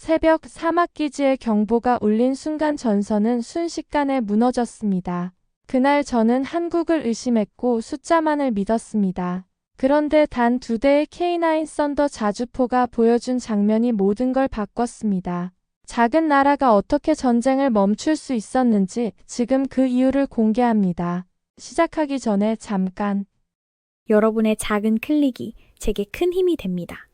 새벽 사막기지의 경보가 울린 순간 전선은 순식간에 무너졌습니다. 그날 저는 한국을 의심했고 숫자만을 믿었습니다. 그런데 단 2대의 K9 썬더 자주포가 보여준 장면이 모든 걸 바꿨습니다. 작은 나라가 어떻게 전쟁을 멈출 수 있었는지 지금 그 이유를 공개합니다. 시작하기 전에 잠깐. 여러분의 작은 클릭이 제게 큰 힘이 됩니다.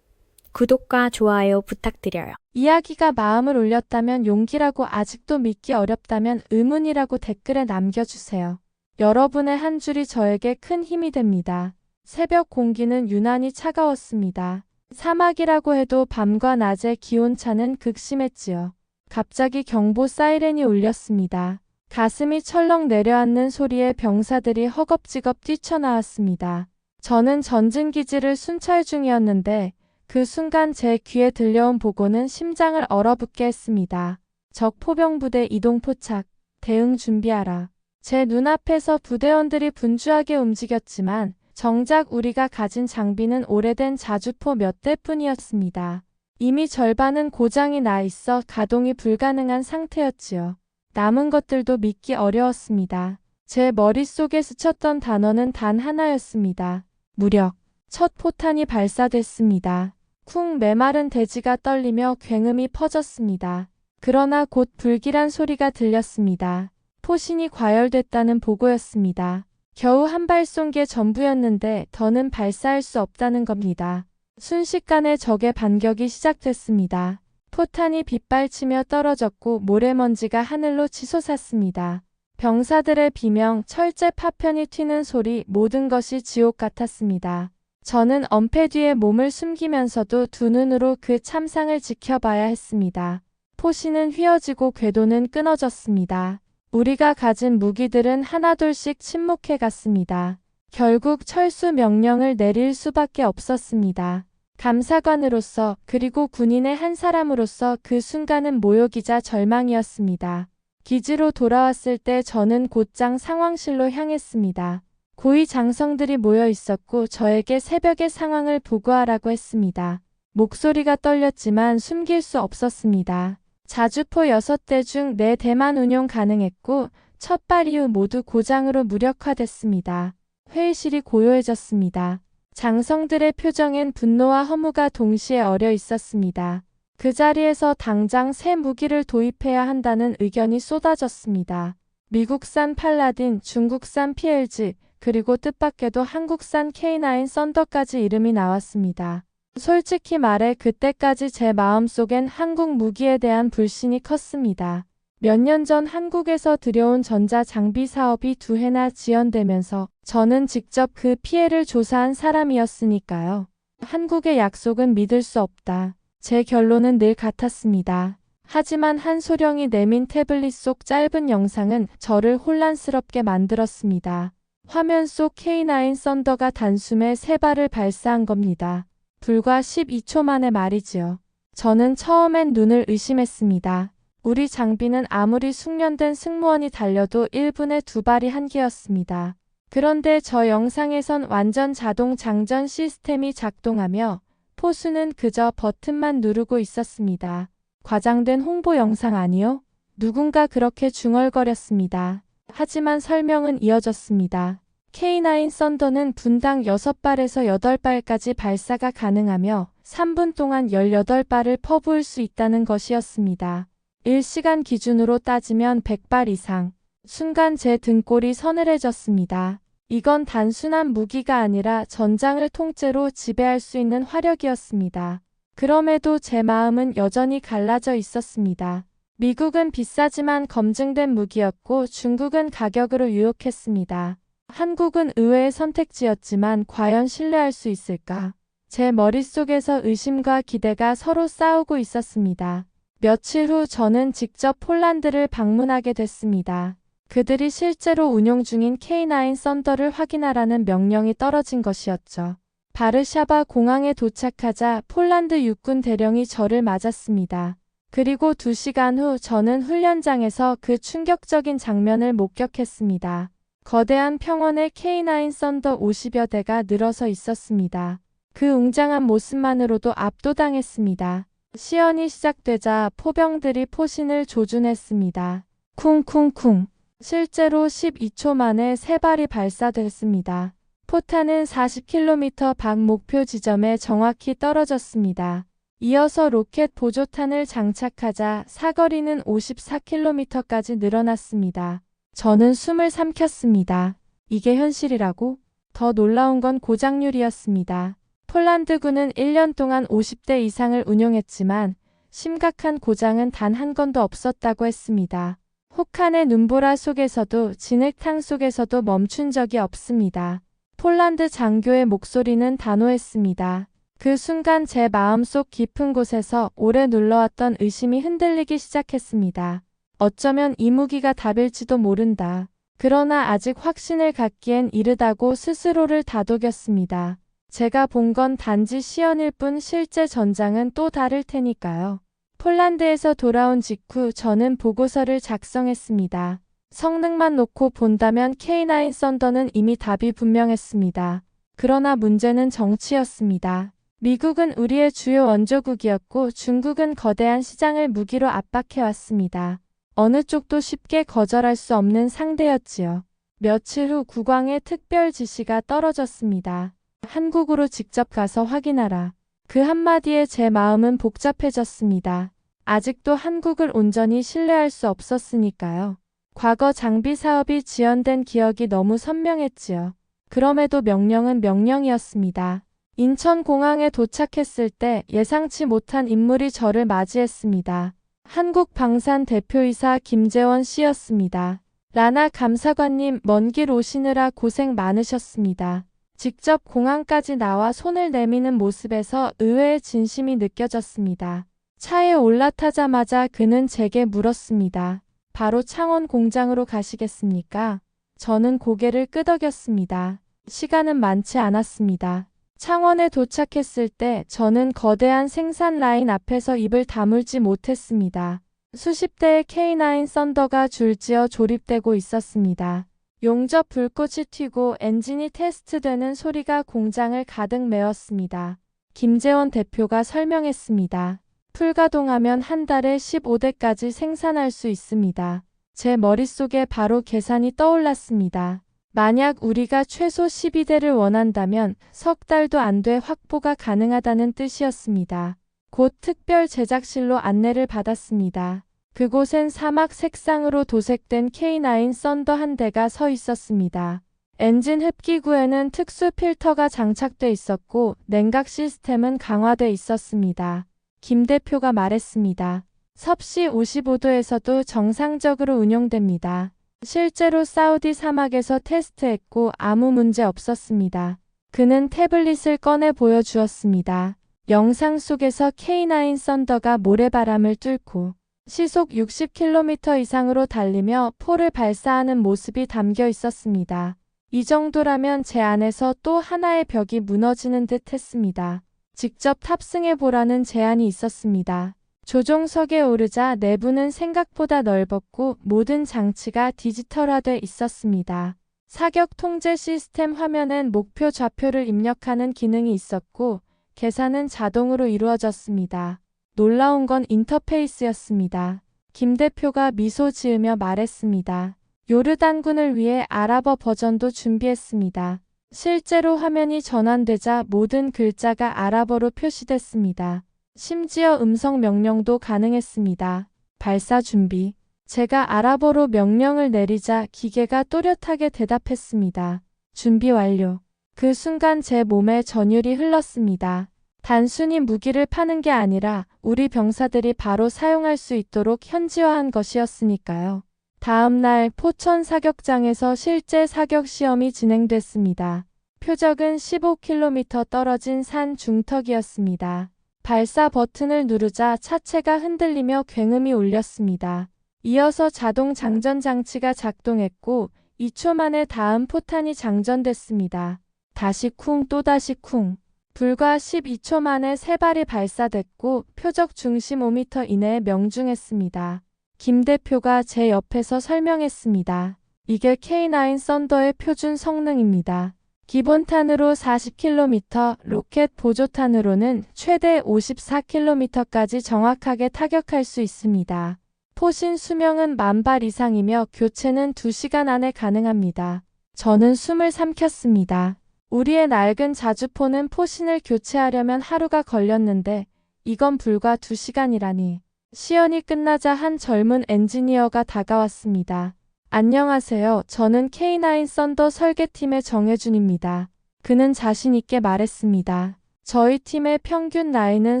구독과 좋아요 부탁드려요. 이야기가 마음을 울렸다면 용기라고, 아직도 믿기 어렵다면 의문이라고 댓글에 남겨주세요. 여러분의 한 줄이 저에게 큰 힘이 됩니다. 새벽 공기는 유난히 차가웠습니다. 사막이라고 해도 밤과 낮의 기온차는 극심했지요. 갑자기 경보 사이렌이 울렸습니다. 가슴이 철렁 내려앉는 소리에 병사들이 허겁지겁 뛰쳐나왔습니다. 저는 전진기지를 순찰 중이었는데 그 순간 제 귀에 들려온 보고는 심장을 얼어붙게 했습니다. 적 포병부대 이동 포착, 대응 준비하라. 제 눈앞에서 부대원들이 분주하게 움직였지만 정작 우리가 가진 장비는 오래된 자주포 몇 대뿐이었습니다. 이미 절반은 고장이 나 있어 가동이 불가능한 상태였지요. 남은 것들도 믿기 어려웠습니다. 제 머릿속에 스쳤던 단어는 단 하나였습니다. 무력. 첫 포탄이 발사됐습니다. 쿵, 메마른 대지가 떨리며 굉음이 퍼졌습니다. 그러나 곧 불길한 소리가 들렸습니다. 포신이 과열됐다는 보고였습니다. 겨우 한 발 쏜 게 전부였는데 더는 발사할 수 없다는 겁니다. 순식간에 적의 반격이 시작됐습니다. 포탄이 빗발치며 떨어졌고 모래먼지가 하늘로 치솟았습니다. 병사들의 비명, 철제 파편이 튀는 소리, 모든 것이 지옥 같았습니다. 저는 엄폐 뒤에 몸을 숨기면서도 두 눈으로 그 참상을 지켜봐야 했습니다. 포신은 휘어지고 궤도는 끊어졌습니다. 우리가 가진 무기들은 하나둘씩 침묵해 갔습니다. 결국 철수 명령을 내릴 수밖에 없었습니다. 감사관으로서, 그리고 군인의 한 사람으로서 그 순간은 모욕이자 절망이었습니다. 기지로 돌아왔을 때 저는 곧장 상황실로 향했습니다. 고위 장성들이 모여 있었고 저에게 새벽의 상황을 보고하라고 했습니다. 목소리가 떨렸지만 숨길 수 없었습니다. 자주포 6대 중 4대만 운용 가능했고 첫 발 이후 모두 고장으로 무력화됐습니다. 회의실이 고요해졌습니다. 장성들의 표정엔 분노와 허무가 동시에 어려 있었습니다. 그 자리에서 당장 새 무기를 도입해야 한다는 의견이 쏟아졌습니다. 미국산 팔라딘, 중국산 PLG, 그리고 뜻밖에도 한국산 K9 썬더까지 이름이 나왔습니다. 솔직히 말해 그때까지 제 마음속엔 한국 무기에 대한 불신이 컸습니다. 몇 년 전 한국에서 들여온 전자장비 사업이 2회나 지연되면서 저는 직접 그 피해를 조사한 사람이었으니까요. 한국의 약속은 믿을 수 없다. 제 결론은 늘 같았습니다. 하지만 한소령이 내민 태블릿 속 짧은 영상은 저를 혼란스럽게 만들었습니다. 화면 속 K9 썬더가 단숨에 3발을 발사한 겁니다. 불과 12초 만의 말이지요. 저는 처음엔 눈을 의심했습니다. 우리 장비는 아무리 숙련된 승무원이 달려도 1분에 2발이 한계였습니다. 그런데 저 영상에선 완전 자동 장전 시스템이 작동하며 포수는 그저 버튼만 누르고 있었습니다. 과장된 홍보 영상 아니요? 누군가 그렇게 중얼거렸습니다. 하지만 설명은 이어졌습니다. K9 썬더는 분당 6발에서 8발까지 발사가 가능하며 3분 동안 18발을 퍼부을 수 있다는 것이었습니다. 1시간 기준으로 따지면 100발 이상. 순간 제 등골이 서늘해졌습니다. 이건 단순한 무기가 아니라 전장을 통째로 지배할 수 있는 화력이었습니다. 그럼에도 제 마음은 여전히 갈라져 있었습니다. 미국은 비싸지만 검증된 무기였고 중국은 가격으로 유혹했습니다. 한국은 의외의 선택지였지만 과연 신뢰할 수 있을까? 제 머릿속에서 의심과 기대가 서로 싸우고 있었습니다. 며칠 후 저는 직접 폴란드를 방문하게 됐습니다. 그들이 실제로 운용 중인 K9 썬더를 확인하라는 명령이 떨어진 것이었죠. 바르샤바 공항에 도착하자 폴란드 육군 대령이 저를 맞았습니다. 그리고 2시간 후 저는 훈련장에서 그 충격적인 장면을 목격했습니다. 거대한 평원에 K9 썬더 50여 대가 늘어서 있었습니다. 그 웅장한 모습만으로도 압도당했습니다. 시연이 시작되자 포병들이 포신을 조준했습니다. 쿵쿵쿵. 실제로 12초 만에 3발이 발사됐습니다. 포탄은 40km 밖 목표 지점에 정확히 떨어졌습니다. 이어서 로켓 보조탄을 장착하자 사거리는 54km까지 늘어났습니다. 저는 숨을 삼켰습니다. 이게 현실이라고? 더 놀라운 건 고장률이었습니다. 폴란드군은 1년 동안 50대 이상을 운용했지만 심각한 고장은 단 한 건도 없었다고 했습니다. 혹한의 눈보라 속에서도 진흙탕 속에서도 멈춘 적이 없습니다. 폴란드 장교의 목소리는 단호했습니다. 그 순간 제 마음속 깊은 곳에서 오래 눌러왔던 의심이 흔들리기 시작했습니다. 어쩌면 이 무기가 답일지도 모른다. 그러나 아직 확신을 갖기엔 이르다고 스스로를 다독였습니다. 제가 본 건 단지 시연일 뿐 실제 전장은 또 다를 테니까요. 폴란드에서 돌아온 직후 저는 보고서를 작성했습니다. 성능만 놓고 본다면 K9 썬더는 이미 답이 분명했습니다. 그러나 문제는 정치였습니다. 미국은 우리의 주요 원조국이었고 중국은 거대한 시장을 무기로 압박해왔습니다. 어느 쪽도 쉽게 거절할 수 없는 상대였지요. 며칠 후 국왕의 특별 지시가 떨어졌습니다. 한국으로 직접 가서 확인하라. 그 한마디에 제 마음은 복잡해졌습니다. 아직도 한국을 온전히 신뢰할 수 없었으니까요. 과거 장비 사업이 지연된 기억이 너무 선명했지요. 그럼에도 명령은 명령이었습니다. 인천공항에 도착했을 때 예상치 못한 인물이 저를 맞이했습니다. 한국방산 대표이사 김재원 씨였습니다. 라나 감사관님, 먼 길 오시느라 고생 많으셨습니다. 직접 공항까지 나와 손을 내미는 모습에서 의외의 진심이 느껴졌습니다. 차에 올라타자마자 그는 제게 물었습니다. 바로 창원 공장으로 가시겠습니까? 저는 고개를 끄덕였습니다. 시간은 많지 않았습니다. 창원에 도착했을 때 저는 거대한 생산 라인 앞에서 입을 다물지 못했습니다. 수십 대의 K9 썬더가 줄지어 조립되고 있었습니다. 용접 불꽃이 튀고 엔진이 테스트되는 소리가 공장을 가득 메웠습니다. 김재원 대표가 설명했습니다. 풀가동하면 한 달에 15대까지 생산할 수 있습니다. 제 머릿속에 바로 계산이 떠올랐습니다. 만약 우리가 최소 12대를 원한다면 석 달도 안 돼 확보가 가능하다는 뜻이었습니다. 곧 특별 제작실로 안내를 받았습니다. 그곳엔 사막 색상으로 도색된 K9 썬더 한 대가 서 있었습니다. 엔진 흡기구에는 특수 필터가 장착돼 있었고 냉각 시스템은 강화돼 있었습니다. 김 대표가 말했습니다. 섭씨 55도에서도 정상적으로 운용됩니다. 실제로 사우디 사막에서 테스트했고 아무 문제 없었습니다. 그는 태블릿을 꺼내 보여주었습니다. 영상 속에서 K9 썬더가 모래바람을 뚫고 시속 60km 이상으로 달리며 포를 발사하는 모습이 담겨 있었습니다. 이 정도라면 제 안에서 또 하나의 벽이 무너지는 듯 했습니다. 직접 탑승해보라는 제안이 있었습니다. 조종석에 오르자 내부는 생각보다 넓었고 모든 장치가 디지털화돼 있었습니다. 사격 통제 시스템 화면엔 목표 좌표를 입력하는 기능이 있었고 계산은 자동으로 이루어졌습니다. 놀라운 건 인터페이스였습니다. 김 대표가 미소 지으며 말했습니다. 요르단군을 위해 아랍어 버전도 준비했습니다. 실제로 화면이 전환되자 모든 글자가 아랍어로 표시됐습니다. 심지어 음성 명령도 가능했습니다. 발사 준비. 제가 아랍어로 명령을 내리자 기계가 또렷하게 대답했습니다. 준비 완료. 그 순간 제 몸에 전율이 흘렀습니다. 단순히 무기를 파는 게 아니라 우리 병사들이 바로 사용할 수 있도록 현지화한 것이었으니까요. 다음 날 포천 사격장에서 실제 사격 시험이 진행됐습니다. 표적은 15km 떨어진 산 중턱이었습니다. 발사 버튼을 누르자 차체가 흔들리며 굉음이 울렸습니다. 이어서 자동 장전 장치가 작동했고 2초 만에 다음 포탄이 장전됐습니다. 다시 쿵 또다시 쿵. 불과 12초 만에 3발이 발사됐고 표적 중심 5m 이내에 명중했습니다. 김 대표가 제 옆에서 설명했습니다. 이게 K9 썬더의 표준 성능입니다. 기본탄으로 40km, 로켓 보조탄으로는 최대 54km까지 정확하게 타격할 수 있습니다. 포신 수명은 10,000발 이상이며 교체는 2시간 안에 가능합니다. 저는 숨을 삼켰습니다. 우리의 낡은 자주포는 포신을 교체하려면 하루가 걸렸는데 이건 불과 2시간이라니. 시연이 끝나자 한 젊은 엔지니어가 다가왔습니다. 안녕하세요. 저는 K9 썬더 설계팀의 정혜준입니다. 그는 자신 있게 말했습니다. 저희 팀의 평균 나이는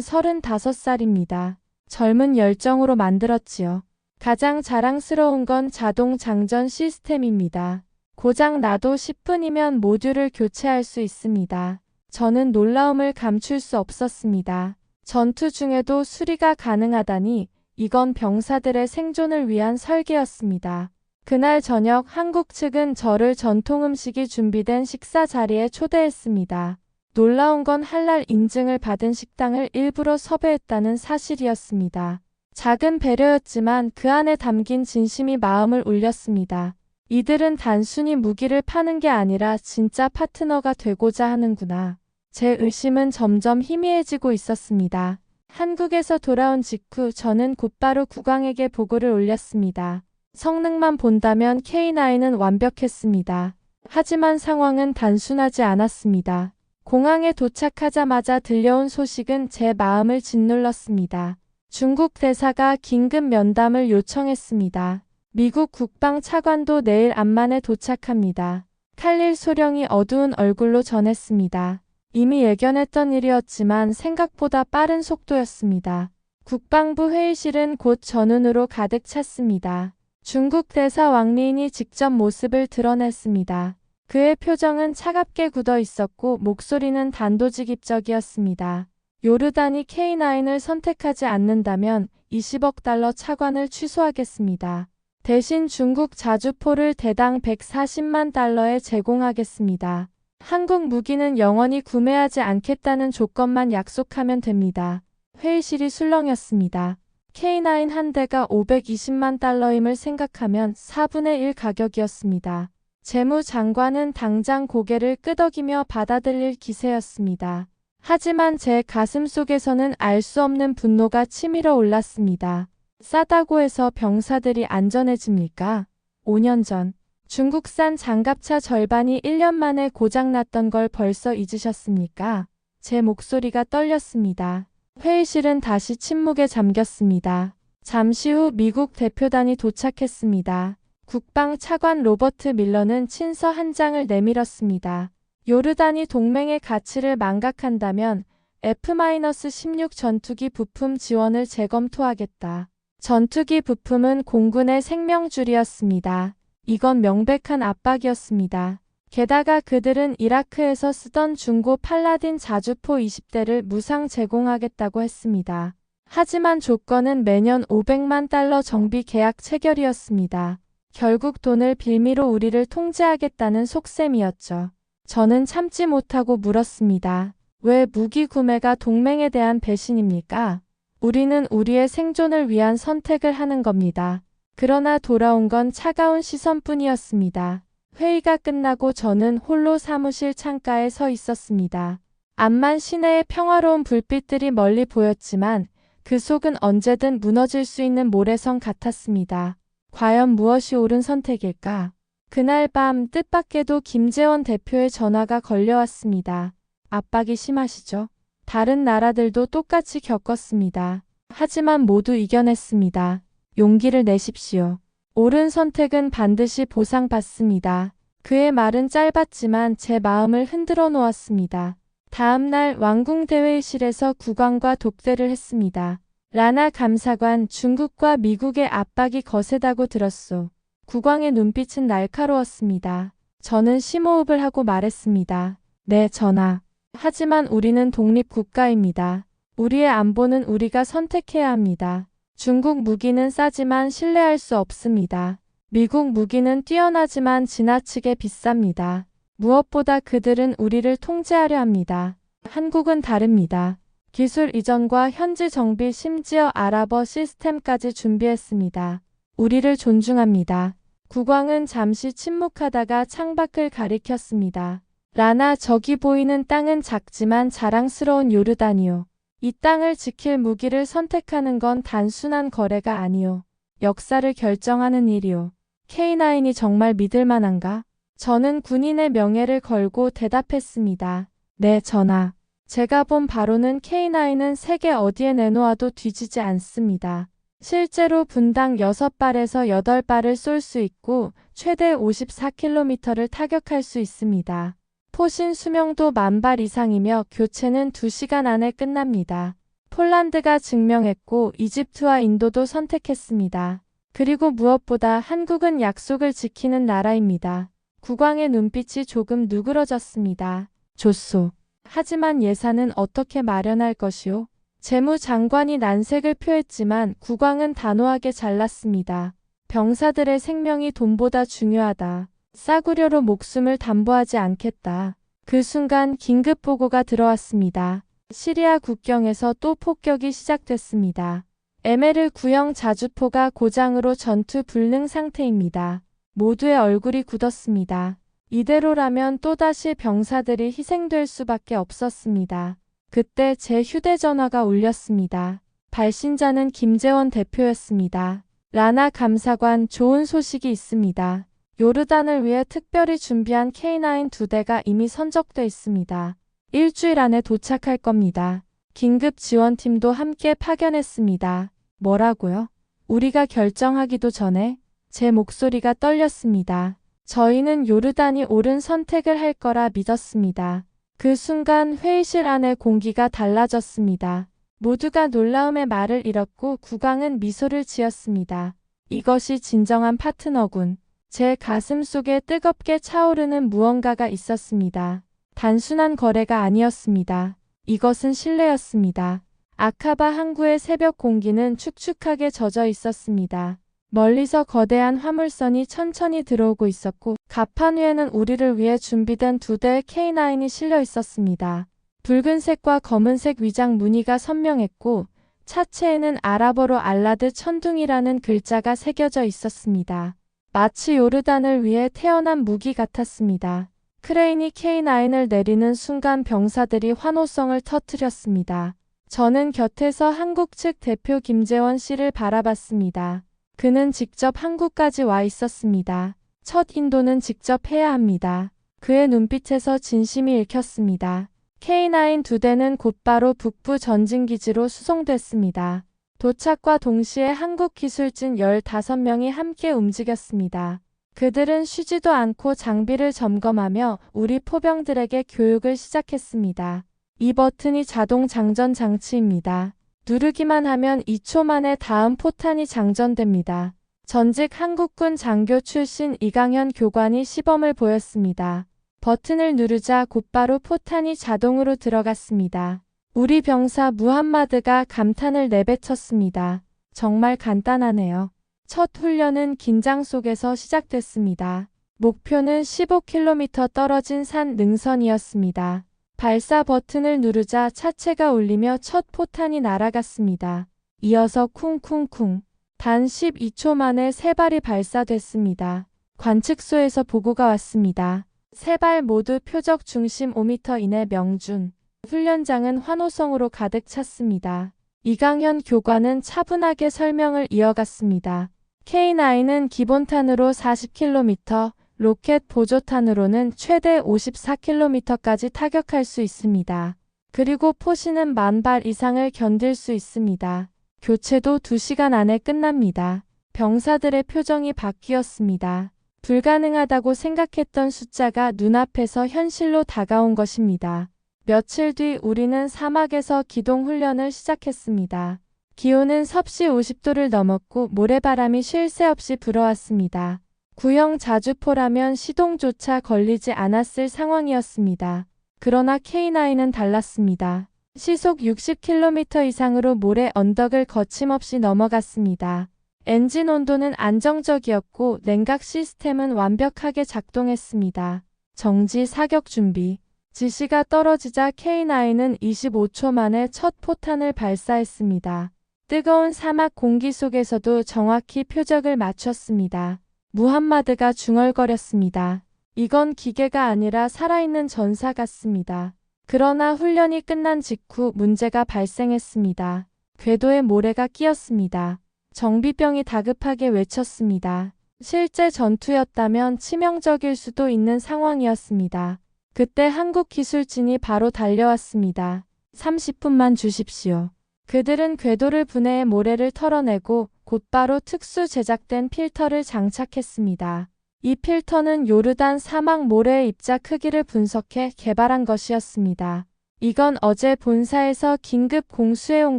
35살입니다. 젊은 열정으로 만들었지요. 가장 자랑스러운 건 자동 장전 시스템입니다. 고장 나도 10분이면 모듈을 교체할 수 있습니다. 저는 놀라움을 감출 수 없었습니다. 전투 중에도 수리가 가능하다니 이건 병사들의 생존을 위한 설계였습니다. 그날 저녁 한국 측은 저를 전통 음식이 준비된 식사 자리에 초대했습니다. 놀라운 건 할랄 인증을 받은 식당을 일부러 섭외했다는 사실이었습니다. 작은 배려였지만 그 안에 담긴 진심이 마음을 울렸습니다. 이들은 단순히 무기를 파는 게 아니라 진짜 파트너가 되고자 하는구나. 제 의심은 점점 희미해지고 있었습니다. 한국에서 돌아온 직후 저는 곧바로 국왕에게 보고를 올렸습니다. 성능만 본다면 K9은 완벽했습니다. 하지만 상황은 단순하지 않았습니다. 공항에 도착하자마자 들려온 소식은 제 마음을 짓눌렀습니다. 중국 대사가 긴급 면담을 요청했습니다. 미국 국방 차관도 내일 암만에 도착합니다. 칼릴 소령이 어두운 얼굴로 전했습니다. 이미 예견했던 일이었지만 생각보다 빠른 속도였습니다. 국방부 회의실은 곧 전운으로 가득 찼습니다. 중국 대사 왕리인이 직접 모습을 드러냈습니다. 그의 표정은 차갑게 굳어 있었고 목소리는 단도직입적이었습니다. 요르단이 K9을 선택하지 않는다면 20억 달러 차관을 취소하겠습니다. 대신 중국 자주포를 대당 140만 달러에 제공하겠습니다. 한국 무기는 영원히 구매하지 않겠다는 조건만 약속하면 됩니다. 회의실이 술렁였습니다. K9 한 대가 520만 달러임을 생각하면 4분의 1 가격이었습니다. 재무장관은 당장 고개를 끄덕이며 받아들일 기세였습니다. 하지만 제 가슴 속에서는 알 수 없는 분노가 치밀어 올랐습니다. 싸다고 해서 병사들이 안전해집니까? 5년 전 중국산 장갑차 절반이 1년 만에 고장났던 걸 벌써 잊으셨습니까? 제 목소리가 떨렸습니다. 회의실은 다시 침묵에 잠겼습니다. 잠시 후 미국 대표단이 도착했습니다. 국방 차관 로버트 밀러는 친서 한 장을 내밀었습니다. 요르단이 동맹의 가치를 망각한다면 F-16 전투기 부품 지원을 재검토하겠다. 전투기 부품은 공군의 생명줄이었습니다. 이건 명백한 압박이었습니다. 게다가 그들은 이라크에서 쓰던 중고 팔라딘 자주포 20대를 무상 제공하겠다고 했습니다. 하지만 조건은 매년 500만 달러 정비 계약 체결이었습니다. 결국 돈을 빌미로 우리를 통제하겠다는 속셈이었죠. 저는 참지 못하고 물었습니다. 왜 무기 구매가 동맹에 대한 배신입니까? 우리는 우리의 생존을 위한 선택을 하는 겁니다. 그러나 돌아온 건 차가운 시선뿐이었습니다. 회의가 끝나고 저는 홀로 사무실 창가에 서 있었습니다. 암만 시내의 평화로운 불빛들이 멀리 보였지만 그 속은 언제든 무너질 수 있는 모래성 같았습니다. 과연 무엇이 옳은 선택일까? 그날 밤 뜻밖에도 김재원 대표의 전화가 걸려왔습니다. 압박이 심하시죠? 다른 나라들도 똑같이 겪었습니다. 하지만 모두 이겨냈습니다. 용기를 내십시오. 옳은 선택은 반드시 보상받습니다. 그의 말은 짧았지만 제 마음을 흔들어 놓았습니다. 다음 날 왕궁대회의실에서 국왕과 독대를 했습니다. 라나 감사관, 중국과 미국의 압박이 거세다고 들었소. 국왕의 눈빛은 날카로웠습니다. 저는 심호흡을 하고 말했습니다. 네, 전하. 하지만 우리는 독립국가입니다. 우리의 안보는 우리가 선택해야 합니다. 중국 무기는 싸지만 신뢰할 수 없습니다. 미국 무기는 뛰어나지만 지나치게 비쌉니다. 무엇보다 그들은 우리를 통제하려 합니다. 한국은 다릅니다. 기술 이전과 현지 정비 심지어 아랍어 시스템까지 준비했습니다. 우리를 존중합니다. 국왕은 잠시 침묵하다가 창밖을 가리켰습니다. 라나, 저기 보이는 땅은 작지만 자랑스러운 요르단이요. 이 땅을 지킬 무기를 선택하는 건 단순한 거래가 아니요. 역사를 결정하는 일이요. K9이 정말 믿을 만한가? 저는 군인의 명예를 걸고 대답했습니다. 네, 전하. 제가 본 바로는 K9은 세계 어디에 내놓아도 뒤지지 않습니다. 실제로 분당 6발에서 8발을 쏠 수 있고 최대 54km를 타격할 수 있습니다. 포신 수명도 10,000발 이상이며 교체는 2시간 안에 끝납니다. 폴란드가 증명했고 이집트와 인도도 선택했습니다. 그리고 무엇보다 한국은 약속을 지키는 나라입니다. 국왕의 눈빛이 조금 누그러졌습니다. 좋소. 하지만 예산은 어떻게 마련할 것이오? 재무장관이 난색을 표했지만 국왕은 단호하게 잘랐습니다. 병사들의 생명이 돈보다 중요하다. 싸구려로 목숨을 담보하지 않겠다. 그 순간 긴급 보고가 들어왔습니다. 시리아 국경에서 또 폭격이 시작됐습니다. 에메르 구형 자주포가 고장으로 전투 불능 상태입니다. 모두의 얼굴이 굳었습니다. 이대로라면 또다시 병사들이 희생될 수밖에 없었습니다. 그때 제 휴대전화가 울렸습니다. 발신자는 김재원 대표였습니다. 라나 감사관, 좋은 소식이 있습니다. 요르단을 위해 특별히 준비한 K9 2대가 이미 선적돼 있습니다. 일주일 안에 도착할 겁니다. 긴급 지원팀도 함께 파견했습니다. 뭐라고요? 우리가 결정하기도 전에 제 목소리가 떨렸습니다. 저희는 요르단이 옳은 선택을 할 거라 믿었습니다. 그 순간 회의실 안의 공기가 달라졌습니다. 모두가 놀라움의 말을 잃었고 국왕은 미소를 지었습니다. 이것이 진정한 파트너군. 제 가슴 속에 뜨겁게 차오르는 무언가가 있었습니다. 단순한 거래가 아니었습니다. 이것은 신뢰였습니다. 아카바 항구의 새벽 공기는 축축하게 젖어 있었습니다. 멀리서 거대한 화물선이 천천히 들어오고 있었고 갑판 위에는 우리를 위해 준비된 2대의 K9이 실려 있었습니다. 붉은색과 검은색 위장 무늬가 선명했고 차체에는 아랍어로 알라드 천둥이라는 글자가 새겨져 있었습니다. 마치 요르단을 위해 태어난 무기 같았습니다. 크레인이 K9을 내리는 순간 병사들이 환호성을 터뜨렸습니다. 저는 곁에서 한국 측 대표 김재원 씨를 바라봤습니다. 그는 직접 한국까지 와 있었습니다. 첫 인도는 직접 해야 합니다. 그의 눈빛에서 진심이 읽혔습니다. K9 2대는 곧바로 북부 전진기지로 수송됐습니다. 도착과 동시에 한국 기술진 15명이 함께 움직였습니다. 그들은 쉬지도 않고 장비를 점검하며 우리 포병들에게 교육을 시작했습니다. 이 버튼이 자동 장전 장치입니다. 누르기만 하면 2초 만에 다음 포탄이 장전됩니다. 전직 한국군 장교 출신 이강현 교관이 시범을 보였습니다. 버튼을 누르자 곧바로 포탄이 자동으로 들어갔습니다. 우리 병사 무함마드가 감탄을 내뱉었습니다. 정말 간단하네요. 첫 훈련은 긴장 속에서 시작됐습니다. 목표는 15km 떨어진 산 능선이었습니다. 발사 버튼을 누르자 차체가 울리며 첫 포탄이 날아갔습니다. 이어서 쿵쿵쿵. 단 12초 만에 3발이 발사됐습니다. 관측소에서 보고가 왔습니다. 3발 모두 표적 중심 5m 이내 명중. 훈련장은 환호성으로 가득 찼습니다. 이강현 교관은 차분하게 설명을 이어갔습니다. K9은 기본탄으로 40km, 로켓 보조탄으로는 최대 54km까지 타격할 수 있습니다. 그리고 포신은 10,000발 이상을 견딜 수 있습니다. 교체도 2시간 안에 끝납니다. 병사들의 표정이 바뀌었습니다. 불가능하다고 생각했던 숫자가 눈앞에서 현실로 다가온 것입니다. 며칠 뒤 우리는 사막에서 기동 훈련을 시작했습니다. 기온은 섭씨 50도를 넘었고 모래바람이 쉴 새 없이 불어왔습니다. 구형 자주포라면 시동조차 걸리지 않았을 상황이었습니다. 그러나 K9은 달랐습니다. 시속 60km 이상으로 모래 언덕을 거침없이 넘어갔습니다. 엔진 온도는 안정적이었고 냉각 시스템은 완벽하게 작동했습니다. 정지 사격 준비. 지시가 떨어지자 K9은 25초 만에 첫 포탄을 발사했습니다. 뜨거운 사막 공기 속에서도 정확히 표적을 맞췄습니다. 무함마드가 중얼거렸습니다. 이건 기계가 아니라 살아있는 전사 같습니다. 그러나 훈련이 끝난 직후 문제가 발생했습니다. 궤도에 모래가 끼었습니다. 정비병이 다급하게 외쳤습니다. 실제 전투였다면 치명적일 수도 있는 상황이었습니다. 그때 한국 기술진이 바로 달려왔습니다. 30분만 주십시오. 그들은 궤도를 분해해 모래를 털어내고 곧바로 특수 제작된 필터를 장착했습니다. 이 필터는 요르단 사막 모래의 입자 크기를 분석해 개발한 것이었습니다. 이건 어제 본사에서 긴급 공수해 온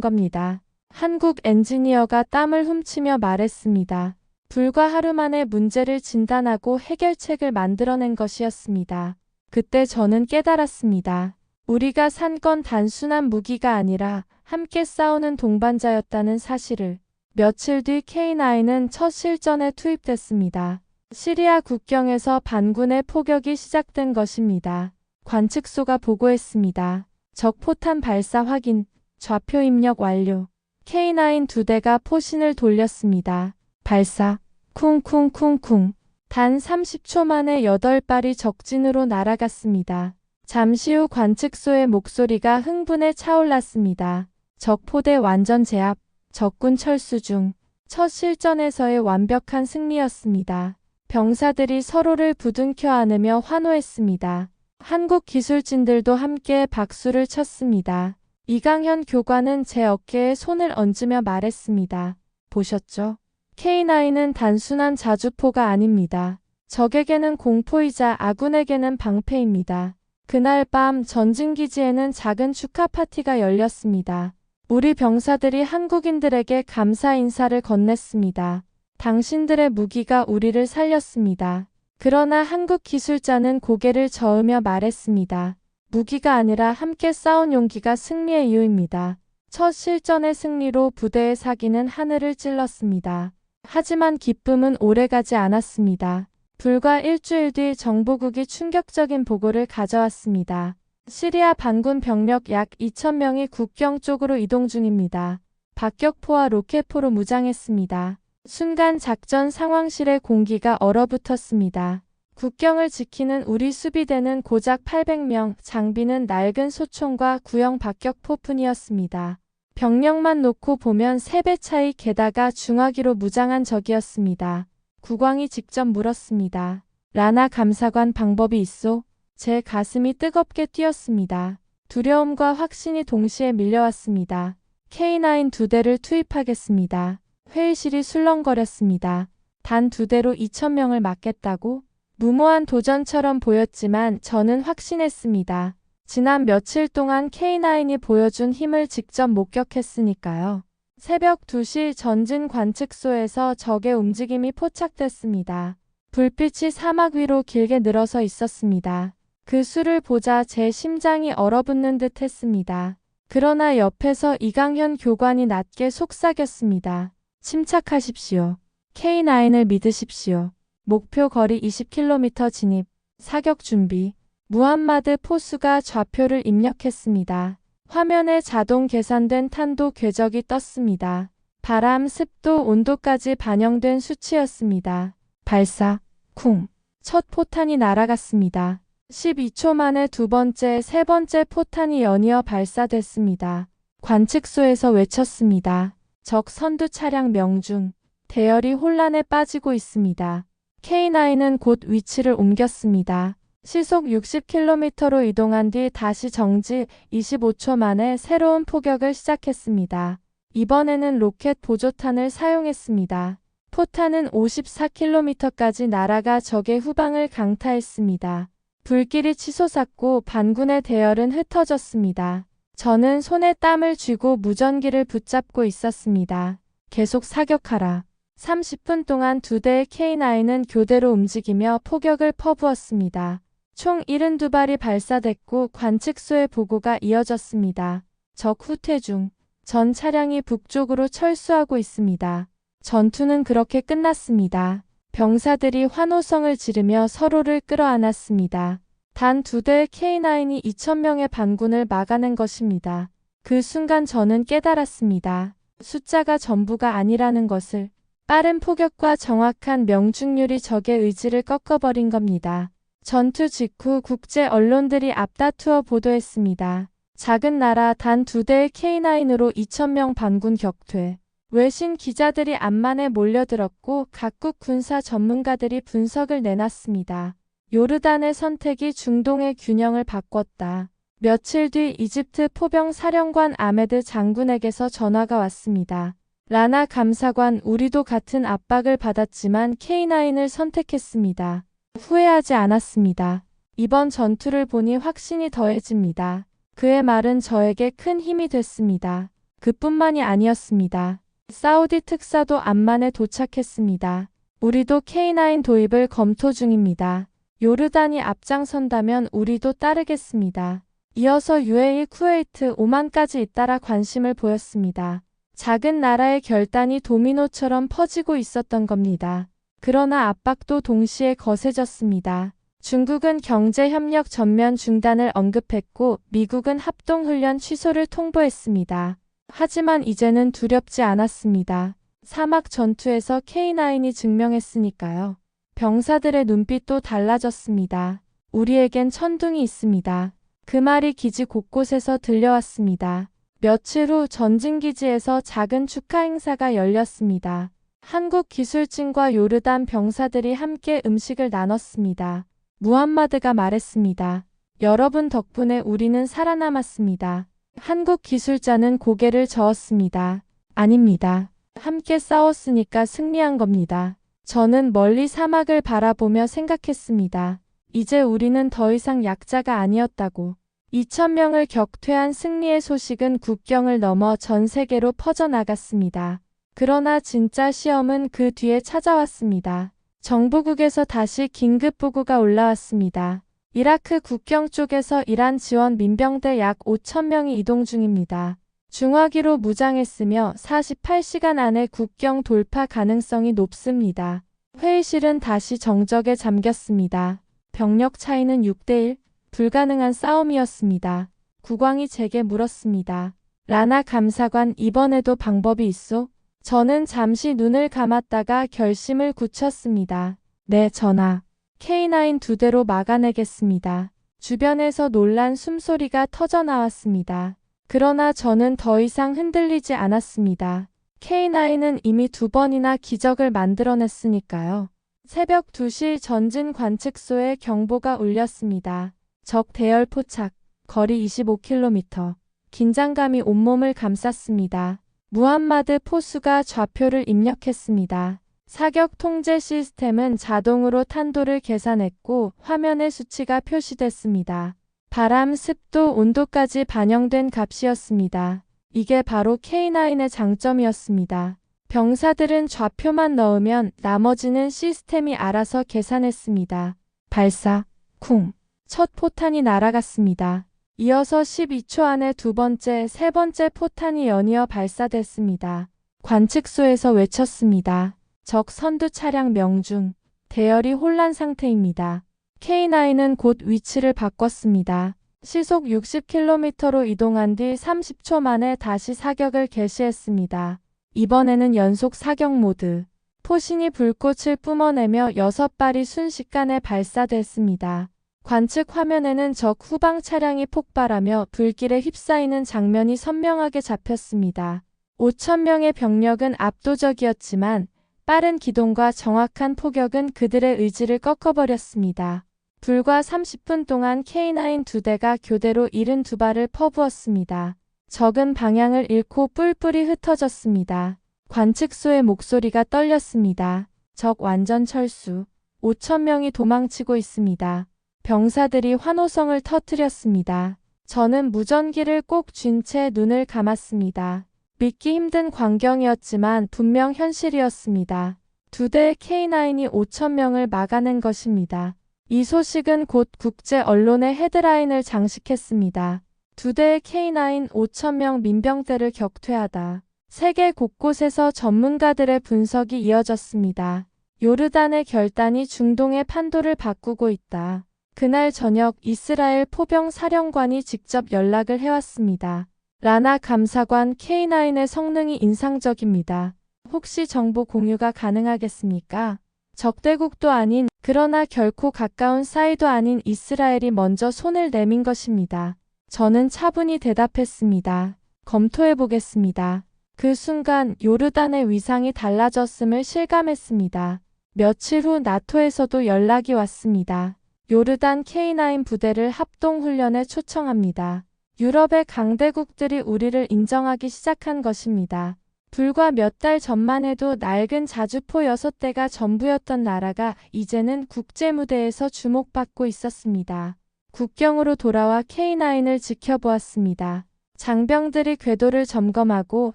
겁니다. 한국 엔지니어가 땀을 훔치며 말했습니다. 불과 하루 만에 문제를 진단하고 해결책을 만들어낸 것이었습니다. 그때 저는 깨달았습니다. 우리가 산 건 단순한 무기가 아니라 함께 싸우는 동반자였다는 사실을. 며칠 뒤 K9은 첫 실전에 투입됐습니다. 시리아 국경에서 반군의 포격이 시작된 것입니다. 관측소가 보고했습니다. 적 포탄 발사 확인, 좌표 입력 완료. K9 2대가 포신을 돌렸습니다. 발사, 쿵쿵쿵쿵. 단 30초 만에 8발이 적진으로 날아갔습니다. 잠시 후 관측소의 목소리가 흥분에 차올랐습니다. 적 포대 완전 제압, 적군 철수 중. 첫 실전에서의 완벽한 승리였습니다. 병사들이 서로를 부둥켜 안으며 환호했습니다. 한국 기술진들도 함께 박수를 쳤습니다. 이강현 교관은 제 어깨에 손을 얹으며 말했습니다. 보셨죠? K9은 단순한 자주포가 아닙니다. 적에게는 공포이자 아군에게는 방패입니다. 그날 밤 전진기지에는 작은 축하 파티가 열렸습니다. 우리 병사들이 한국인들에게 감사 인사를 건넸습니다. 당신들의 무기가 우리를 살렸습니다. 그러나 한국 기술자는 고개를 저으며 말했습니다. 무기가 아니라 함께 싸운 용기가 승리의 이유입니다. 첫 실전의 승리로 부대의 사기는 하늘을 찔렀습니다. 하지만 기쁨은 오래가지 않았습니다. 불과 일주일 뒤 정보국이 충격적인 보고를 가져왔습니다. 시리아 반군 병력 약 2,000명이 국경 쪽으로 이동 중입니다. 박격포와 로켓포로 무장했습니다. 순간 작전 상황실의 공기가 얼어붙었습니다. 국경을 지키는 우리 수비대는 고작 800명, 장비는 낡은 소총과 구형 박격포뿐이었습니다. 병력만 놓고 보면 3배 차이, 게다가 중화기로 무장한 적이었습니다. 국왕이 직접 물었습니다. 라나 감사관 방법이 있소? 제 가슴이 뜨겁게 뛰었습니다. 두려움과 확신이 동시에 밀려왔습니다. K9 2대를 투입하겠습니다. 회의실이 술렁거렸습니다. 단 2대로 2,000명을 막겠다고? 무모한 도전처럼 보였지만 저는 확신했습니다. 지난 며칠 동안 K9이 보여준 힘을 직접 목격했으니까요. 새벽 2시 전진 관측소에서 적의 움직임이 포착됐습니다. 불빛이 사막 위로 길게 늘어서 있었습니다. 그 수를 보자 제 심장이 얼어붙는 듯 했습니다. 그러나 옆에서 이강현 교관이 낮게 속삭였습니다. 침착하십시오. K9을 믿으십시오. 목표 거리 20km 진입, 사격 준비. 무함마드 포수가 좌표를 입력했습니다. 화면에 자동 계산된 탄도 궤적이 떴습니다. 바람, 습도, 온도까지 반영된 수치였습니다. 발사, 쿵. 첫 포탄이 날아갔습니다. 12초 만에 두 번째, 세 번째 포탄이 연이어 발사됐습니다. 관측소에서 외쳤습니다. 적 선두 차량 명중. 대열이 혼란에 빠지고 있습니다. K9은 곧 위치를 옮겼습니다. 시속 60km로 이동한 뒤 다시 정지, 25초 만에 새로운 포격을 시작했습니다. 이번에는 로켓 보조탄을 사용했습니다. 포탄은 54km까지 날아가 적의 후방을 강타했습니다. 불길이 치솟았고 반군의 대열은 흩어졌습니다. 저는 손에 땀을 쥐고 무전기를 붙잡고 있었습니다. 계속 사격하라. 30분 동안 2대의 K9은 교대로 움직이며 포격을 퍼부었습니다. 총 72발이 발사됐고 관측소의 보고가 이어졌습니다. 적 후퇴 중. 전 차량이 북쪽으로 철수하고 있습니다. 전투는 그렇게 끝났습니다. 병사들이 환호성을 지르며 서로를 끌어안았습니다. 단 2대의 K9이 2,000명의 반군을 막아낸 것입니다. 그 순간 저는 깨달았습니다. 숫자가 전부가 아니라는 것을. 빠른 포격과 정확한 명중률이 적의 의지를 꺾어버린 겁니다. 전투 직후 국제 언론들이 앞다투어 보도했습니다. 작은 나라 단 2대의 K9으로 2,000명 반군 격퇴. 외신 기자들이 암만에 몰려들었고 각국 군사 전문가들이 분석을 내놨습니다. 요르단의 선택이 중동의 균형을 바꿨다. 며칠 뒤 이집트 포병 사령관 아메드 장군에게서 전화가 왔습니다. 라나 감사관, 우리도 같은 압박을 받았지만 K9을 선택했습니다. 후회하지 않았습니다. 이번 전투를 보니 확신이 더해집니다. 그의 말은 저에게 큰 힘이 됐습니다. 그뿐만이 아니었습니다. 사우디 특사도 암만에 도착했습니다. 우리도 K9 도입을 검토 중입니다. 요르단이 앞장선다면 우리도 따르겠습니다. 이어서 UAE, 쿠웨이트, 오만까지 잇따라 관심을 보였습니다. 작은 나라의 결단이 도미노처럼 퍼지고 있었던 겁니다. 그러나 압박도 동시에 거세졌습니다. 중국은 경제협력 전면 중단을 언급했고 미국은 합동훈련 취소를 통보했습니다. 하지만 이제는 두렵지 않았습니다. 사막 전투에서 K9이 증명했으니까요. 병사들의 눈빛도 달라졌습니다. 우리에겐 천둥이 있습니다. 그 말이 기지 곳곳에서 들려왔습니다. 며칠 후 전진기지에서 작은 축하 행사가 열렸습니다. 한국 기술진과 요르단 병사들이 함께 음식을 나눴습니다. 무함마드가 말했습니다. 여러분 덕분에 우리는 살아남았습니다. 한국 기술자는 고개를 저었습니다. 아닙니다. 함께 싸웠으니까 승리한 겁니다. 저는 멀리 사막을 바라보며 생각했습니다. 이제 우리는 더 이상 약자가 아니었다고. 2,000명을 격퇴한 승리의 소식은 국경을 넘어 전 세계로 퍼져나갔습니다. 그러나 진짜 시험은 그 뒤에 찾아왔습니다. 정부국에서 다시 긴급보고가 올라왔습니다. 이라크 국경 쪽에서 이란 지원 민병대 약 5,000명이 이동 중입니다. 중화기로 무장했으며 48시간 안에 국경 돌파 가능성이 높습니다. 회의실은 다시 정적에 잠겼습니다. 병력 차이는 6대1, 불가능한 싸움이었습니다. 국왕이 제게 물었습니다. 라나 감사관, 이번에도 방법이 있소? 저는 잠시 눈을 감았다가 결심을 굳혔습니다. 네, 전하. K9 2대로 막아내겠습니다. 주변에서 놀란 숨소리가 터져나왔습니다. 그러나 저는 더 이상 흔들리지 않았습니다. K9은 이미 2번이나 기적을 만들어냈으니까요. 새벽 2시 전진 관측소에 경보가 울렸습니다. 적 대열 포착, 거리 25km. 긴장감이 온몸을 감쌌습니다. 무함마드 포수가 좌표를 입력했습니다. 사격 통제 시스템은 자동으로 탄도를 계산했고 화면에 수치가 표시됐습니다. 바람, 습도, 온도까지 반영된 값이었습니다. 이게 바로 K9의 장점이었습니다. 병사들은 좌표만 넣으면 나머지는 시스템이 알아서 계산했습니다. 발사, 쿵. 첫 포탄이 날아갔습니다. 이어서 12초 안에 두 번째, 세 번째 포탄이 연이어 발사됐습니다. 관측소에서 외쳤습니다. 적 선두 차량 명중, 대열이 혼란 상태입니다. K9은 곧 위치를 바꿨습니다. 시속 60km로 이동한 뒤 30초 만에 다시 사격을 개시했습니다. 이번에는 연속 사격 모드. 포신이 불꽃을 뿜어내며 6발이 순식간에 발사됐습니다. 관측 화면에는 적 후방 차량이 폭발하며 불길에 휩싸이는 장면이 선명하게 잡혔습니다. 5,000명의 병력은 압도적이었지만 빠른 기동과 정확한 포격은 그들의 의지를 꺾어버렸습니다. 불과 30분 동안 K9 2대가 교대로 72발을 퍼부었습니다. 적은 방향을 잃고 뿔뿔이 흩어졌습니다. 관측소의 목소리가 떨렸습니다. 적 완전 철수. 5,000명이 도망치고 있습니다. 병사들이 환호성을 터뜨렸습니다. 저는 무전기를 꼭 쥔 채 눈을 감았습니다. 믿기 힘든 광경이었지만 분명 현실이었습니다. 2대의 K9이 5,000명을 막아낸 것입니다. 이 소식은 곧 국제 언론의 헤드라인을 장식했습니다. 2대의 K9 5,000명 민병대를 격퇴하다. 세계 곳곳에서 전문가들의 분석이 이어졌습니다. 요르단의 결단이 중동의 판도를 바꾸고 있다. 그날 저녁 이스라엘 포병 사령관이 직접 연락을 해왔습니다. 라나 감사관, K9의 성능이 인상적입니다. 혹시 정보 공유가 가능하겠습니까? 적대국도 아닌 그러나 결코 가까운 사이도 아닌 이스라엘이 먼저 손을 내민 것입니다. 저는 차분히 대답했습니다. 검토해 보겠습니다. 그 순간 요르단의 위상이 달라졌음을 실감했습니다. 며칠 후 나토에서도 연락이 왔습니다. 요르단 K9 부대를 합동훈련에 초청합니다. 유럽의 강대국들이 우리를 인정하기 시작한 것입니다. 불과 몇 달 전만 해도 낡은 자주포 6대가 전부였던 나라가 이제는 국제무대에서 주목받고 있었습니다. 국경으로 돌아와 K9을 지켜보았습니다. 장병들이 궤도를 점검하고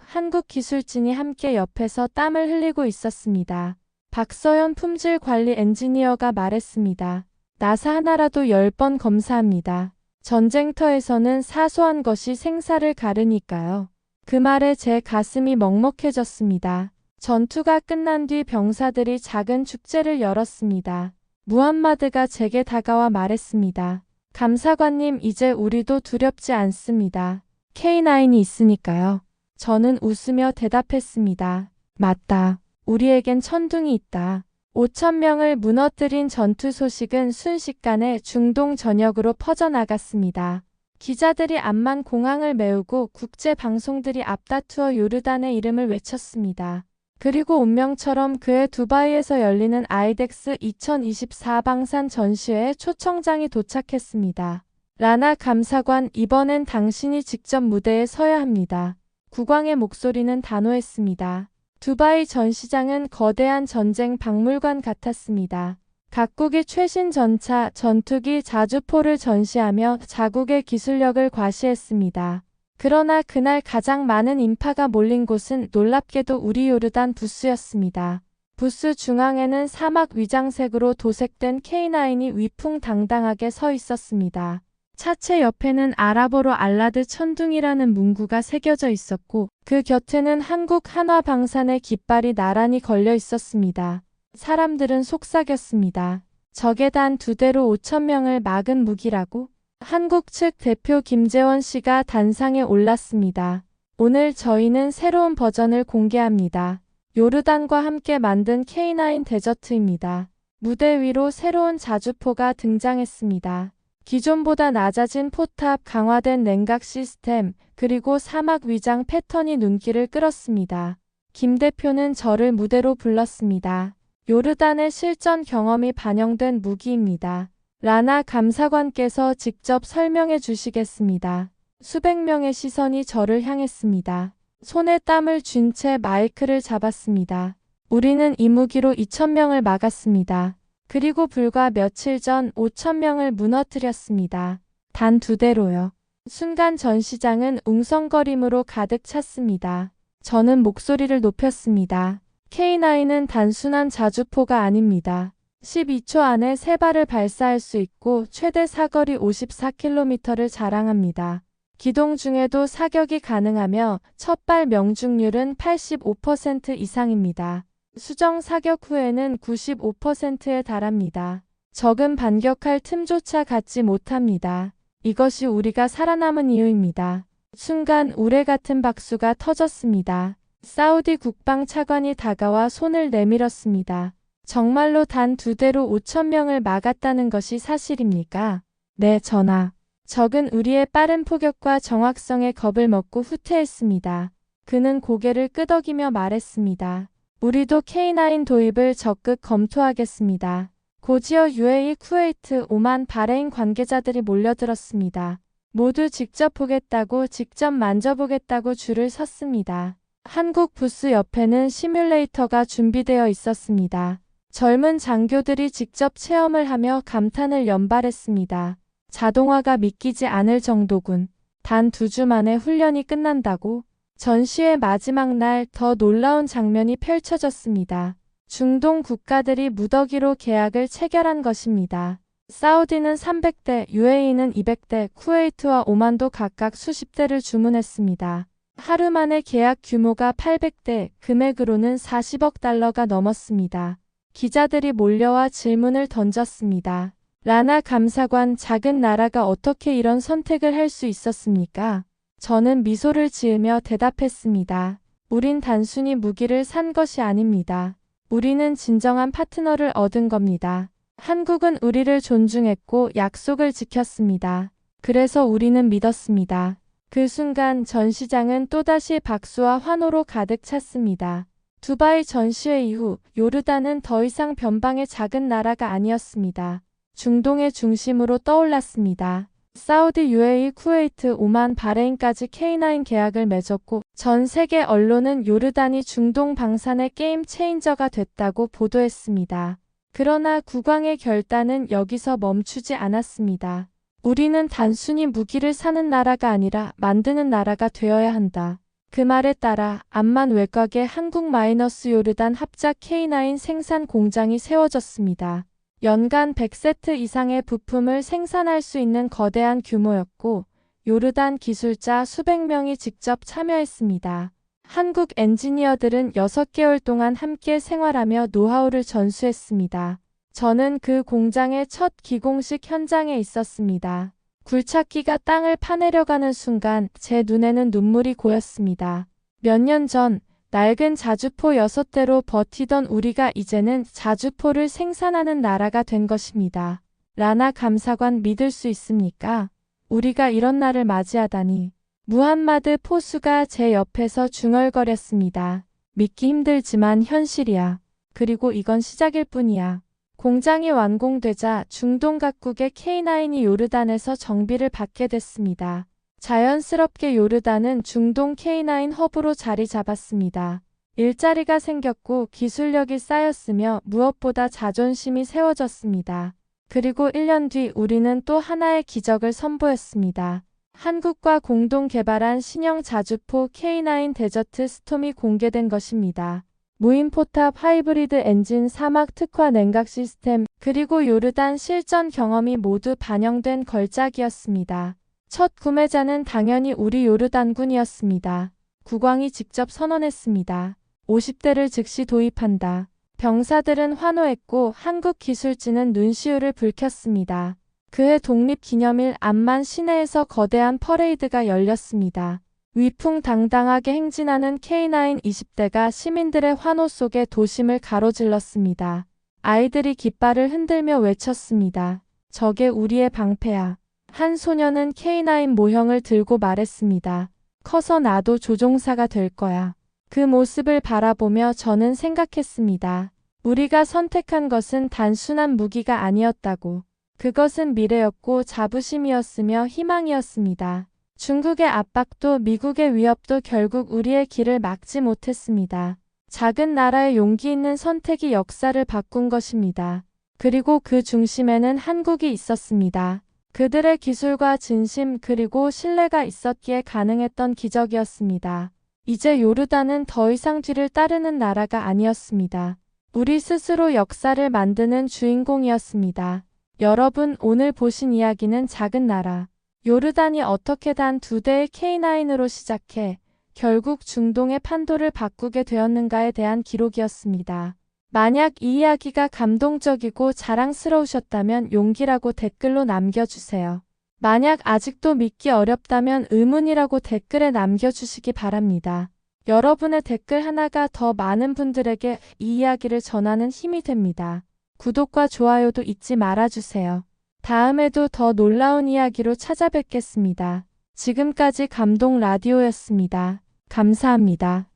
한국 기술진이 함께 옆에서 땀을 흘리고 있었습니다. 박서연 품질관리 엔지니어가 말했습니다. 나사 하나라도 10번 검사합니다. 전쟁터에서는 사소한 것이 생사를 가르니까요. 그 말에 제 가슴이 먹먹해졌습니다. 전투가 끝난 뒤 병사들이 작은 축제를 열었습니다. 무함마드가 제게 다가와 말했습니다. 감사관님, 이제 우리도 두렵지 않습니다. K9이 있으니까요. 저는 웃으며 대답했습니다. 맞다. 우리에겐 천둥이 있다. 5,000명을 무너뜨린 전투 소식은 순식간에 중동 전역으로 퍼져나갔습니다. 기자들이 암만 공항을 메우고 국제 방송들이 앞다투어 요르단의 이름을 외쳤습니다. 그리고 운명처럼 그해 두바이에서 열리는 아이덱스 2024 방산 전시회에 초청장이 도착했습니다. 라나 감사관, 이번엔 당신이 직접 무대에 서야 합니다. 국왕의 목소리는 단호했습니다. 두바이 전시장은 거대한 전쟁 박물관 같았습니다. 각국이 최신 전차, 전투기, 자주포를 전시하며 자국의 기술력을 과시했습니다. 그러나 그날 가장 많은 인파가 몰린 곳은 놀랍게도 우리 요르단 부스였습니다. 부스 중앙에는 사막 위장색으로 도색된 K9이 위풍당당하게 서 있었습니다. 차체 옆에는 아랍어로 알라드 천둥이라는 문구가 새겨져 있었고 그 곁에는 한국 한화방산의 깃발이 나란히 걸려 있었습니다. 사람들은 속삭였습니다. 적의 단 2대로 5,000명을 막은 무기라고? 한국 측 대표 김재원 씨가 단상에 올랐습니다. 오늘 저희는 새로운 버전을 공개합니다. 요르단과 함께 만든 K9 데저트입니다. 무대 위로 새로운 자주포가 등장했습니다. 기존보다 낮아진 포탑, 강화된 냉각 시스템, 그리고 사막 위장 패턴이 눈길을 끌었습니다. 김 대표는 저를 무대로 불렀습니다. 요르단의 실전 경험이 반영된 무기입니다. 라나 감사관께서 직접 설명해 주시겠습니다. 수백 명의 시선이 저를 향했습니다. 손에 땀을 쥔 채 마이크를 잡았습니다. 우리는 이 무기로 2,000명을 막았습니다. 그리고 불과 며칠 전 5,000명을 무너뜨렸습니다. 단 2대로요. 순간 전시장은 웅성거림으로 가득 찼습니다. 저는 목소리를 높였습니다. K9은 단순한 자주포가 아닙니다. 12초 안에 3발을 발사할 수 있고 최대 사거리 54km를 자랑합니다. 기동 중에도 사격이 가능하며 첫발 명중률은 85% 이상입니다. 수정 사격 후에는 95%에 달합니다. 적은 반격할 틈조차 갖지 못합니다. 이것이 우리가 살아남은 이유입니다. 순간 우레 같은 박수가 터졌습니다. 사우디 국방 차관이 다가와 손을 내밀었습니다. 정말로 단 2대로 5,000명을 막았다는 것이 사실입니까? 네, 전하. 적은 우리의 빠른 포격과 정확성에 겁을 먹고 후퇴했습니다. 그는 고개를 끄덕이며 말했습니다. 우리도 K9 도입을 적극 검토하겠습니다. 고지어 UAE, 쿠웨이트, 오만, 바레인 관계자들이 몰려들었습니다. 모두 직접 보겠다고, 직접 만져보겠다고 줄을 섰습니다. 한국 부스 옆에는 시뮬레이터가 준비되어 있었습니다. 젊은 장교들이 직접 체험을 하며 감탄을 연발했습니다. 자동화가 믿기지 않을 정도군. 단 2주 만에 훈련이 끝난다고? 전시회 마지막 날 더 놀라운 장면이 펼쳐졌습니다. 중동 국가들이 무더기로 계약을 체결한 것입니다. 사우디는 300대, UAE는 200대, 쿠웨이트와 오만도 각각 수십 대를 주문했습니다. 하루 만에 계약 규모가 800대, 금액으로는 40억 달러가 넘었습니다. 기자들이 몰려와 질문을 던졌습니다. 라나 감사관, 작은 나라가 어떻게 이런 선택을 할 수 있었습니까? 저는 미소를 지으며 대답했습니다. 우린 단순히 무기를 산 것이 아닙니다. 우리는 진정한 파트너를 얻은 겁니다. 한국은 우리를 존중했고 약속을 지켰습니다. 그래서 우리는 믿었습니다. 그 순간 전시장은 또다시 박수와 환호로 가득 찼습니다. 두바이 전시회 이후 요르단은 더 이상 변방의 작은 나라가 아니었습니다. 중동의 중심으로 떠올랐습니다. 사우디, UAE, 쿠웨이트, 오만, 바레인까지 K9 계약을 맺었고 전 세계 언론은 요르단이 중동 방산의 게임 체인저가 됐다고 보도했습니다. 그러나 국왕의 결단은 여기서 멈추지 않았습니다. 우리는 단순히 무기를 사는 나라가 아니라 만드는 나라가 되어야 한다. 그 말에 따라 암만 외곽에 한국 마이너스 요르단 합작 K9 생산 공장이 세워졌습니다. 연간 100세트 이상의 부품을 생산할 수 있는 거대한 규모였고 요르단 기술자 수백 명이 직접 참여했습니다. 한국 엔지니어들은 6개월 동안 함께 생활하며 노하우를 전수했습니다. 저는 그 공장의 첫 기공식 현장에 있었습니다. 굴착기가 땅을 파내려가는 순간 제 눈에는 눈물이 고였습니다. 몇 년 전 낡은 자주포 6대로 버티던 우리가 이제는 자주포를 생산하는 나라가 된 것입니다. 라나 감사관 믿을 수 있습니까? 우리가 이런 날을 맞이하다니. 무함마드 포수가 제 옆에서 중얼거렸습니다. 믿기 힘들지만 현실이야. 그리고 이건 시작일 뿐이야. 공장이 완공되자 중동 각국의 K9이 요르단에서 정비를 받게 됐습니다. 자연스럽게 요르단은 중동 K9 허브로 자리 잡았습니다. 일자리가 생겼고 기술력이 쌓였으며 무엇보다 자존심이 세워졌습니다. 그리고 1년 뒤 우리는 또 하나의 기적을 선보였습니다. 한국과 공동 개발한 신형 자주포 K9 데저트 스톰이 공개된 것입니다. 무인 포탑 하이브리드 엔진 사막 특화 냉각 시스템 그리고 요르단 실전 경험이 모두 반영된 걸작이었습니다. 첫 구매자는 당연히 우리 요르단군이었습니다. 국왕이 직접 선언했습니다. 50대를 즉시 도입한다. 병사들은 환호했고 한국 기술진은 눈시울을 붉혔습니다. 그해 독립기념일 암만 시내에서 거대한 퍼레이드가 열렸습니다. 위풍당당하게 행진하는 K9 20대가 시민들의 환호 속에 도심을 가로질렀습니다. 아이들이 깃발을 흔들며 외쳤습니다. 저게 우리의 방패야. 한 소녀는 K9 모형을 들고 말했습니다. 커서 나도 조종사가 될 거야. 그 모습을 바라보며 저는 생각했습니다. 우리가 선택한 것은 단순한 무기가 아니었다고. 그것은 미래였고 자부심이었으며 희망이었습니다. 중국의 압박도 미국의 위협도 결국 우리의 길을 막지 못했습니다. 작은 나라의 용기 있는 선택이 역사를 바꾼 것입니다. 그리고 그 중심에는 한국이 있었습니다. 그들의 기술과 진심 그리고 신뢰가 있었기에 가능했던 기적이었습니다. 이제 요르단은 더 이상 뒤를 따르는 나라가 아니었습니다. 우리 스스로 역사를 만드는 주인공이었습니다. 여러분, 오늘 보신 이야기는 작은 나라 요르단이 어떻게 단 2대의 K9으로 시작해 결국 중동의 판도를 바꾸게 되었는가에 대한 기록이었습니다. 만약 이 이야기가 감동적이고 자랑스러우셨다면 용기라고 댓글로 남겨주세요. 만약 아직도 믿기 어렵다면 의문이라고 댓글에 남겨주시기 바랍니다. 여러분의 댓글 하나가 더 많은 분들에게 이 이야기를 전하는 힘이 됩니다. 구독과 좋아요도 잊지 말아주세요. 다음에도 더 놀라운 이야기로 찾아뵙겠습니다. 지금까지 감동 라디오였습니다. 감사합니다.